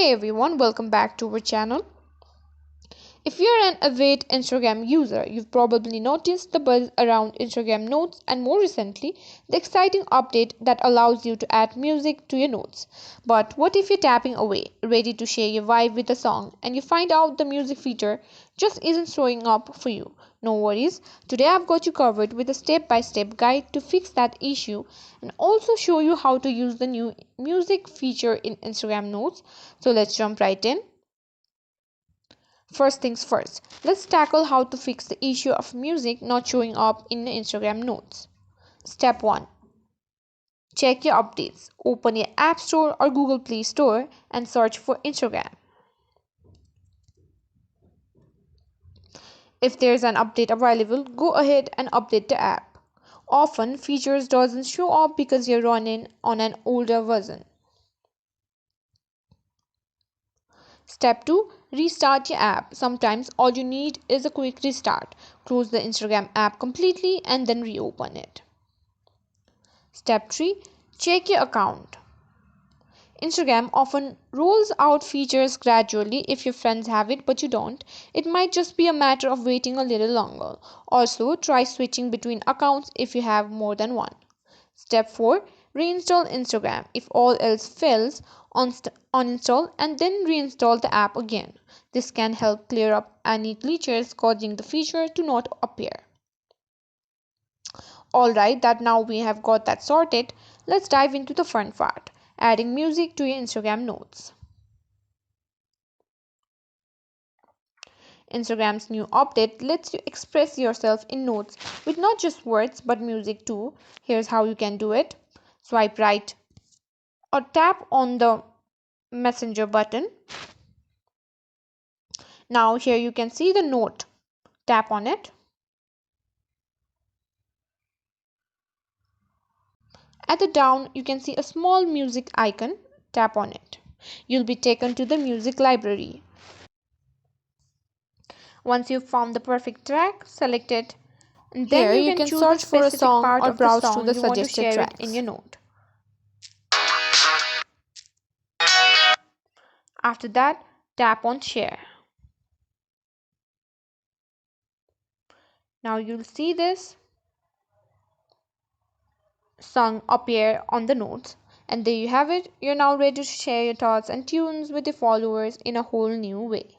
Hey everyone, welcome back to our channel. If you're an avid Instagram user, you've probably noticed the buzz around Instagram Notes and more recently, the exciting update that allows you to add music to your notes. But what if you're tapping away, ready to share your vibe with a song, and you find out the music feature just isn't showing up for you? No worries, today I've got you covered with a step by step guide to fix that issue and also show you how to use the new music feature in Instagram Notes. So let's jump right in. First things first, let's tackle how to fix the issue of music not showing up in the Instagram notes. Step 1. Check your updates. Open your App Store or Google Play Store and search for Instagram. If there's an update available, go ahead and update the app. Often, features doesn't show up because you're running on an older version. Step 2. Restart your app. Sometimes all you need is a quick restart. Close the Instagram app completely and then reopen it. Step 3. Check your account. Instagram often rolls out features gradually. If your friends have it but you don't, it might just be a matter of waiting a little longer. Also, try switching between accounts if you have more than one. Step 4. Reinstall Instagram. If all else fails, uninstall and then reinstall the app again. This can help clear up any glitches causing the feature to not appear. Alright, that now we have got that sorted, let's dive into the fun part, adding music to your Instagram notes. Instagram's new update lets you express yourself in notes with not just words but music too. Here's how you can do it. Swipe right or tap on the messenger button. Now here you can see the note. Tap on it. At the down you can see a small music icon. Tap on it. You'll be taken to the music library. Once you've found the perfect track, select it. And then Here you you can can choose the search for a specific song part or of the browse through song the you want to suggested share it in tracks. your note. After that, tap on share. Now you'll see this song appear on the notes. And there you have it. You're now ready to share your thoughts and tunes with your followers in a whole new way.